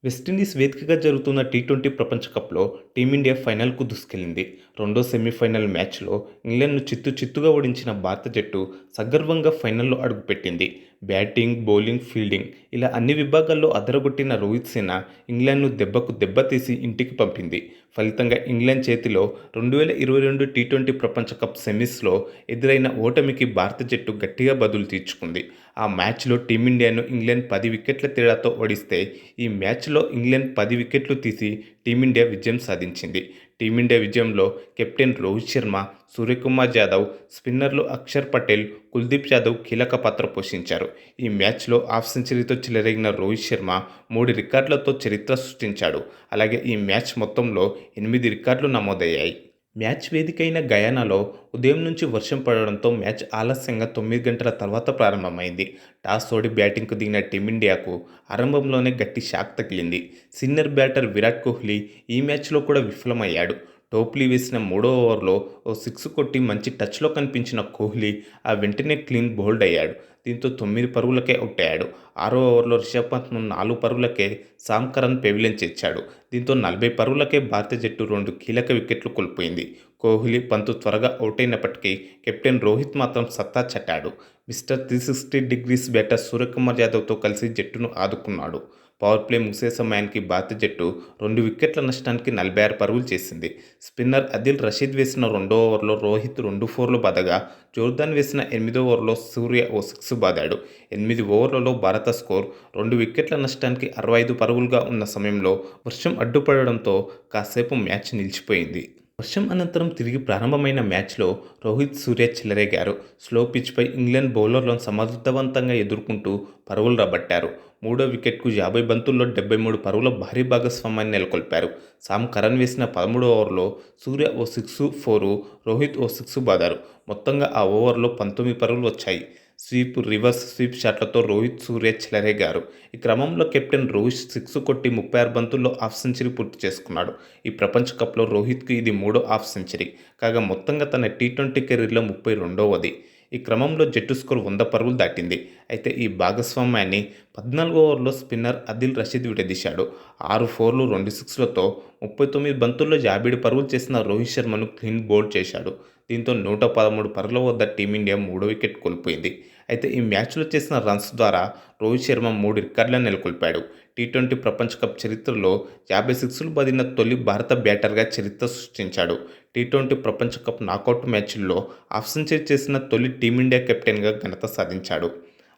West Indies వేదికగా జరుగుతున్న T20 ప్రపంచ కప్లో టీమిండియా ఫైనల్కు దూసుకెళ్లింది. రెండో సెమీఫైనల్ మ్యాచ్లో ఇంగ్లాండ్ను చిత్తుగా ఓడించిన భారత జట్టు సగర్వంగా ఫైనల్లో అడుగుపెట్టింది. బ్యాటింగ్, బౌలింగ్, ఫీల్డింగ్ ఇలా అన్ని విభాగాల్లో అదరగొట్టిన రోహిత్ సేన ఇంగ్లాండ్ను దెబ్బకు దెబ్బతీసి ఇంటికి పంపింది. ఫలితంగా ఇంగ్లాండ్ చేతిలో 2022 టీ20 ప్రపంచ కప్ సెమీస్లో ఎదురైన ఓటమికి భారత జట్టు గట్టిగా బదులు తీర్చుకుంది. ఆ మ్యాచ్లో టీమిండియాను ఇంగ్లాండ్ 10 వికెట్ల తేడాతో ఓడిస్తే ఈ మ్యాచ్లో ఇంగ్లాండ్ 10 వికెట్లు తీసి టీమిండియా విజయం సాధించింది. టీమిండియా విజయంలో కెప్టెన్ రోహిత్ శర్మ, సూర్యకుమార్ యాదవ్, స్పిన్నర్లు అక్షర్ పటేల్, కుల్దీప్ యాదవ్ కీలక పాత్ర పోషించారు. ఈ మ్యాచ్లో హాఫ్ సెంచరీతో చెలరేగిన రోహిత్ శర్మ 3 రికార్డులతో చరిత్ర సృష్టించాడు. అలాగే ఈ మ్యాచ్ మొత్తంలో 8 రికార్డులు నమోదయ్యాయి. మ్యాచ్ వేదికైన గయానాలో ఉదయం నుంచి వర్షం పడడంతో మ్యాచ్ ఆలస్యంగా 9 గంటల తర్వాత ప్రారంభమైంది. టాస్ ఓడి బ్యాటింగ్కు దిగిన టీమిండియాకు ఆరంభంలోనే గట్టి షాక్ తగిలింది. సీనియర్ బ్యాటర్ విరాట్ కోహ్లీ ఈ మ్యాచ్లో కూడా విఫలమయ్యాడు. టోప్లీ వేసిన మూడో ఓవర్లో ఓ సిక్స్ కొట్టి మంచి టచ్లో కనిపించిన కోహ్లీ ఆ వెంటనే క్లీన్ బౌల్డ్ అయ్యాడు. దీంతో 9 పరుగులకే అవుట్ అయ్యాడు. ఆరో ఓవర్లో రిషబ్ పంత్ను 4 పరుగులకే సామ్ కరన్ పెవిలియన్ చేర్చాడు. దీంతో 40 పరుగులకే భారత జట్టు 2 కీలక వికెట్లు కోల్పోయింది. కోహ్లీ, పంత్ త్వరగా అవుట్ అయినప్పటికీ కెప్టెన్ రోహిత్ మాత్రం సత్తా చాటాడు. మిస్టర్ 360 డిగ్రీస్ బ్యాటర్ సూర్యకుమార్ యాదవ్తో కలిసి జట్టును ఆదుకున్నాడు. పవర్ ప్లే ముగిసే సమయానికి భారత జట్టు 2 వికెట్ల నష్టానికి 46 పరుగులు చేసింది. స్పిన్నర్ అదిల్ రషీద్ వేసిన రెండో ఓవర్లో రోహిత్ 2 ఫోర్లు బాదగా, జోర్దాన్ వేసిన 8వ ఓవర్లో సూర్య ఓ సిక్స్ బాదాడు. 8 ఓవర్లలో భారత స్కోర్ 2 వికెట్ల నష్టానికి 65 పరుగులుగా ఉన్న సమయంలో వర్షం అడ్డుపడడంతో కాసేపు మ్యాచ్ నిలిచిపోయింది. వర్షం అనంతరం తిరిగి ప్రారంభమైన మ్యాచ్లో రోహిత్, సూర్య చెలరేగారు. స్లో పిచ్పై ఇంగ్లాండ్ బౌలర్లను సమర్థవంతంగా ఎదుర్కొంటూ పరుగులు రాబట్టారు. మూడో వికెట్కు 50 బంతుల్లో 73 పరుగుల భారీ భాగస్వామ్యాన్ని నెలకొల్పారు. సామ్ కరన్ వేసిన 13వ ఓవర్లో సూర్య ఓ సిక్స్, ఫోరు, రోహిత్ ఓ సిక్స్ బాదారు. మొత్తంగా ఆ ఓవర్లో 19 పరుగులు వచ్చాయి. స్వీప్, రివర్స్ స్వీప్ షాట్లతో రోహిత్, సూర్య చెలరేగారు. ఈ క్రమంలో కెప్టెన్ రోహిత్ సిక్స్ కొట్టి 36 బంతుల్లో హాఫ్ సెంచరీ పూర్తి చేసుకున్నాడు. ఈ ప్రపంచ కప్లో రోహిత్కు ఇది మూడో హాఫ్ సెంచరీ. కాగా మొత్తంగా తన టీ20 కెరీర్లో 32వది. ఈ క్రమంలో జట్టు స్కోర్ 100 పరుగులు దాటింది. అయితే ఈ భాగస్వామ్యాన్ని 14వ ఓవర్లో స్పిన్నర్ అదిల్ రషీద్ విడదీశాడు. 6 ఫోర్లు, 2 సిక్స్లతో 39 బంతుల్లో 57 పరుగులు చేసిన రోహిత్ శర్మను క్లీన్ బౌల్డ్ చేశాడు. దీంతో 113 పరుగుల వద్ద టీమిండియా మూడో వికెట్ కోల్పోయింది. అయితే ఈ మ్యాచ్లో చేసిన రన్స్ ద్వారా రోహిత్ శర్మ 3 రికార్డులను నెలకొల్పాడు. టీ20 ప్రపంచ కప్ చరిత్రలో 50 సిక్స్లు బాదిన తొలి భారత బ్యాటర్గా చరిత్ర సృష్టించాడు. టీ20 ప్రపంచ కప్ నాకౌట్ మ్యాచ్ల్లో హాఫ్ సెంచరీ చేసిన తొలి టీమిండియా కెప్టెన్గా ఘనత సాధించాడు.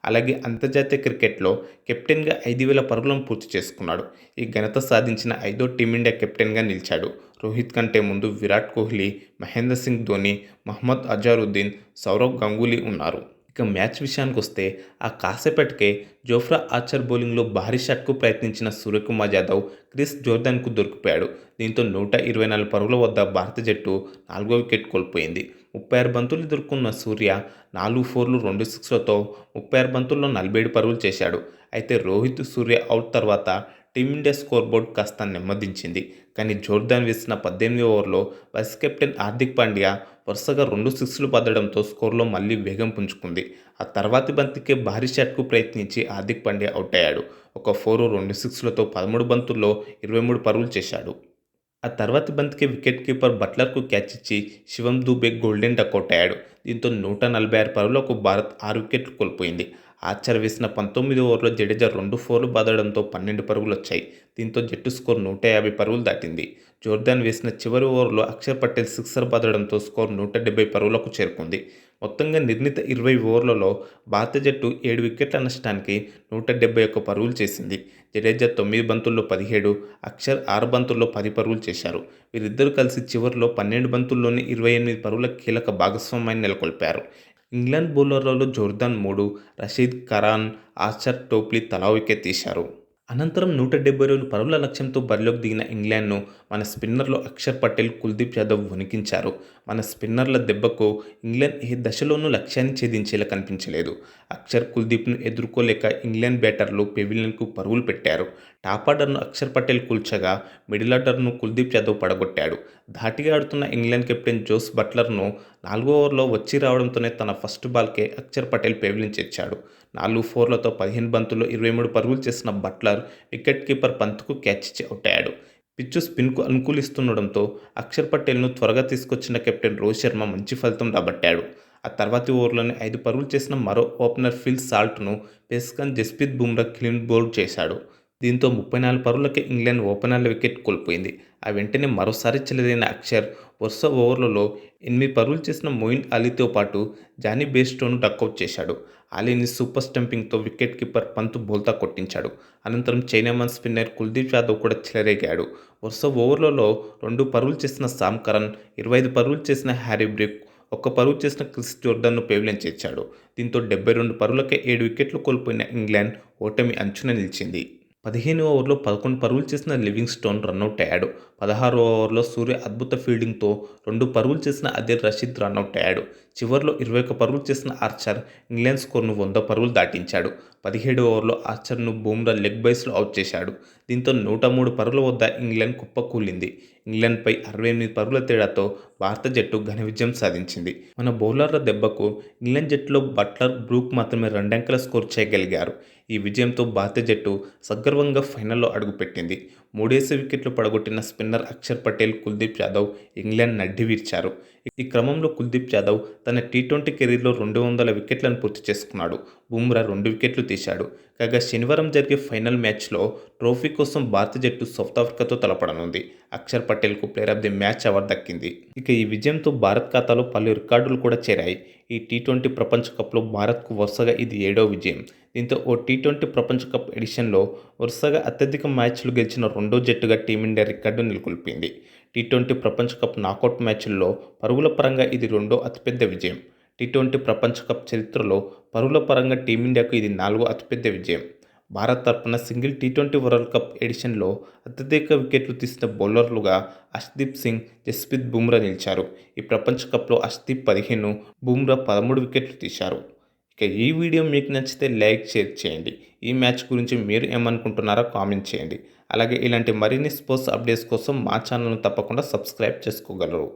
అలాగే అంతర్జాతీయ క్రికెట్లో కెప్టెన్గా 5,000 పరుగులను పూర్తి చేసుకున్నాడు. ఈ ఘనత సాధించిన 5వ టీమిండియా కెప్టెన్గా నిలిచాడు. రోహిత్ కంటే ముందు విరాట్ కోహ్లీ, మహేంద్ర సింగ్ ధోని, మహ్మద్ అజారుద్దీన్, సౌరవ్ గంగూలీ ఉన్నారు. ఇక మ్యాచ్ విషయానికొస్తే ఆ కాసేపటికే జోఫ్రా ఆర్చర్ బౌలింగ్లో భారీ షాట్కు ప్రయత్నించిన సూర్యకుమార్ యాదవ్ క్రిస్ జోర్దాన్కు దొరికిపోయాడు. దీంతో 124 పరుగుల వద్ద భారత జట్టు 4వ వికెట్ కోల్పోయింది. 36 బంతులు ఎదుర్కొన్న సూర్య 4 ఫోర్లు, 2 సిక్స్లతో 36 బంతుల్లో 47 పరుగులు చేశాడు. అయితే రోహిత్, సూర్య అవుట్ తర్వాత టీమిండియా స్కోర్ బోర్డు కాస్త నెమ్మదించింది. కానీ జోర్దాన్ వేసిన 18వ ఓవర్లో వైస్ కెప్టెన్ హార్దిక్ పాండ్యా వరుసగా 2 సిక్స్లు బాదడంతో స్కోర్లో మళ్లీ వేగం పుంజుకుంది. ఆ తర్వాతి బంతికే భారీ షాట్కు ప్రయత్నించి హార్దిక్ పాండ్యా అవుట్ అయ్యాడు. ఒక ఫోరు, 2 సిక్స్లతో 13 బంతుల్లో 23 పరుగులు చేశాడు. ఆ తర్వాతి బంతికే వికెట్ కీపర్ బట్లర్కు క్యాచ్ ఇచ్చి శివం దూబే గోల్డెన్ డకౌట్ అయ్యాడు. దీంతో 146 పరుగులకు భారత్ 6 వికెట్లు కోల్పోయింది. ఆర్చర్ వేసిన 19వ ఓవర్లో జడేజా 2 ఫోర్లు బాదడంతో 12 పరుగులు వచ్చాయి. దీంతో జట్టు స్కోర్ 150 పరుగులు దాటింది. జోర్దాన్ వేసిన చివరి ఓవర్లో అక్షర్ పటేల్ సిక్సర్ బాదడంతో స్కోర్ 170 పరుగులకు చేరుకుంది. మొత్తంగా నిర్ణీత 20 ఓవర్లలో భారత జట్టు 7 వికెట్ల నష్టానికి 171 పరుగులు చేసింది. జడేజా 9 బంతుల్లో 17, అక్షర్ 6 బంతుల్లో 10 పరుగులు చేశారు. వీరిద్దరూ కలిసి చివరిలో 12 బంతుల్లోనే 28 పరుగుల కీలక భాగస్వామ్యాన్ని నెలకొల్పారు. ఇంగ్లాండ్ బౌలర్లలో Jordan 3, Rashid, Kharan, Archer, Topley తలా వికెట్ తీశారు. అనంతరం 172 పరుగుల లక్ష్యంతో బరిలోకి దిగిన ఇంగ్లాండ్ను మన స్పిన్నర్లు అక్షర్ పటేల్, కుల్దీప్ యాదవ్ వణికించారు. మన స్పిన్నర్ల దెబ్బకు ఇంగ్లాండ్ ఏ దశలోనూ లక్ష్యాన్ని ఛేదించేలా కనిపించలేదు. అక్షర్, కుల్దీప్ను ఎదుర్కోలేక ఇంగ్లాండ్ బ్యాటర్లు పెవిలియన్కు పరుగులు పెట్టారు. టాప్ ఆర్డర్ను అక్షర్ పటేల్ కూల్చగా మిడిల్ ఆర్డర్ను కుల్దీప్ యాదవ్ పడగొట్టాడు. ధాటిగా ఆడుతున్న ఇంగ్లాండ్ కెప్టెన్ జోస్ బట్లర్ను 4వ ఓవర్లో వచ్చి రావడంతోనే తన ఫస్ట్ బాల్కే అక్షర్ పటేల్ పేవిలించేచ్చాడు. 4 ఫోర్లతో 15 బంతుల్లో 23 పరుగులు చేసిన బట్లర్ వికెట్ కీపర్ పంత్కు క్యాచ్ ఇచ్చి అవుటయ్యాడు. పిచ్చు స్పిన్కు అనుకూలిస్తుండడంతో అక్షర్ పటేల్ను త్వరగా తీసుకొచ్చిన కెప్టెన్ రోహిత్ శర్మ మంచి ఫలితం రాబట్టాడు. ఆ తర్వాతి ఓవర్లోనే 5 పరుగులు చేసిన మరో ఓపెనర్ ఫిల్ సాల్ట్ను పేస్కన్ జస్ప్రీత్ బుమ్రా క్లీన్ బౌల్డ్ చేశాడు. దీంతో 34 పరుగులకే ఇంగ్లాండ్ ఓపెనర్ల వికెట్ కోల్పోయింది. ఆ వెంటనే మరోసారి చెలరేగిన అక్షర్ వరుస ఓవర్లలో 8 పరుగులు చేసిన మొయిన్ అలీతో పాటు జానీ బేర్స్టోను డకౌట్ చేశాడు. అలీని సూపర్ స్టంపింగ్తో వికెట్ కీపర్ పంత్ బోల్తా కొట్టించాడు. అనంతరం చైనామన్ స్పిన్నర్ కుల్దీప్ యాదవ్ కూడా చెలరేగాడు. వరుస ఓవర్లలో 2 పరుగులు చేసిన సామ్ కరన్, 25 పరుగులు చేసిన హ్యారీ బ్రూక్, 1 పరుగు చేసిన క్రిస్ జోర్డాన్ను పేవిలించేశాడు. దీంతో 72 పరుగులకే 7 వికెట్లు కోల్పోయిన ఇంగ్లాండ్ ఓటమి అంచున నిలిచింది. 15వ ఓవర్లో 11 పరుగులు చేసిన లివింగ్స్టోన్ రనౌట్ అయ్యాడు. 16వ ఓవర్లో సూర్య అద్భుత ఫీల్డింగ్తో 2 పరుగులు చేసిన అదిల్ రషీద్ రనౌట్ అయ్యాడు. చివర్లో 21 పరుగులు చేసిన ఆర్చర్ ఇంగ్లాండ్ స్కోర్ను 100 పరుగులు దాటించాడు. 17వ ఓవర్లో ఆర్చర్ను బుమ్రా లెగ్ బైస్లో అవుట్ చేశాడు. దీంతో 103 పరుగుల వద్ద ఇంగ్లాండ్ కుప్పకూలింది. ఇంగ్లాండ్పై 68 పరుగుల తేడాతో భారత జట్టు ఘన విజయం సాధించింది. మన బౌలర్ల దెబ్బకు ఇంగ్లాండ్ జట్టులో బట్లర్, బ్రూక్ మాత్రమే 2 అంకెల స్కోర్ చేయగలిగారు. ఈ విజయంతో భారత జట్టు సగర్వంగా ఫైనల్లో అడుగుపెట్టింది. 3 వికెట్లు పడగొట్టిన స్పిన్నర్ అక్షర్ పటేల్, కుల్దీప్ యాదవ్ ఇంగ్లాండ్ నడ్డి విరిచారు. ఈ క్రమంలో కుల్దీప్ యాదవ్ తన టీ20 కెరీర్లో 200 వికెట్లను పూర్తి చేసుకున్నాడు. బుమ్రా 2 వికెట్లు తీశాడు. కాగా శనివారం జరిగే ఫైనల్ మ్యాచ్లో ట్రోఫీ కోసం భారత జట్టు సౌతాఫ్రికాతో తలపడనుంది. అక్షర్ పటేల్కు player of the match award దక్కింది. ఇక ఈ విజయంతో భారత్ ఖాతాలో పలు రికార్డులు కూడా చేరాయి. ఈ టీ20 ప్రపంచ కప్లో భారత్కు వరుసగా ఇది 7వ విజయం. దీంతో ఓ టీ20 ప్రపంచ కప్ ఎడిషన్లో వరుసగా అత్యధిక మ్యాచ్లు గెలిచిన రెండో జట్టుగా టీమిండియా రికార్డు నెలకొల్పింది. టీ20 ప్రపంచ కప్ నాకౌట్ మ్యాచ్ల్లో పరుగుల పరంగా ఇది రెండో అతిపెద్ద విజయం. టీ20 ప్రపంచ కప్ చరిత్రలో పరుగుల పరంగా టీమిండియాకు ఇది 4వ అతిపెద్ద విజయం. భారత్ తరపున సింగిల్ టీ20 వరల్డ్ కప్ ఎడిషన్లో అత్యధిక వికెట్లు తీసిన బౌలర్లుగా అర్ష్దీప్ సింగ్, జస్ప్రీత్ బుమ్రా నిలిచారు. ఈ ప్రపంచ కప్లో అర్ష్దీప్ 15, బుమ్రా 13 వికెట్లు తీశారు. ఇక ఈ వీడియో మీకు నచ్చితే లైక్, షేర్ చేయండి. ఈ మ్యాచ్ గురించి మీరు ఏమనుకుంటున్నారో కామెంట్ చేయండి. అలాగే ఇలాంటి మరిన్ని స్పోర్ట్స్ అప్డేట్స్ కోసం మా ఛానల్ను తప్పకుండా సబ్స్క్రైబ్ చేసుకోగలరు.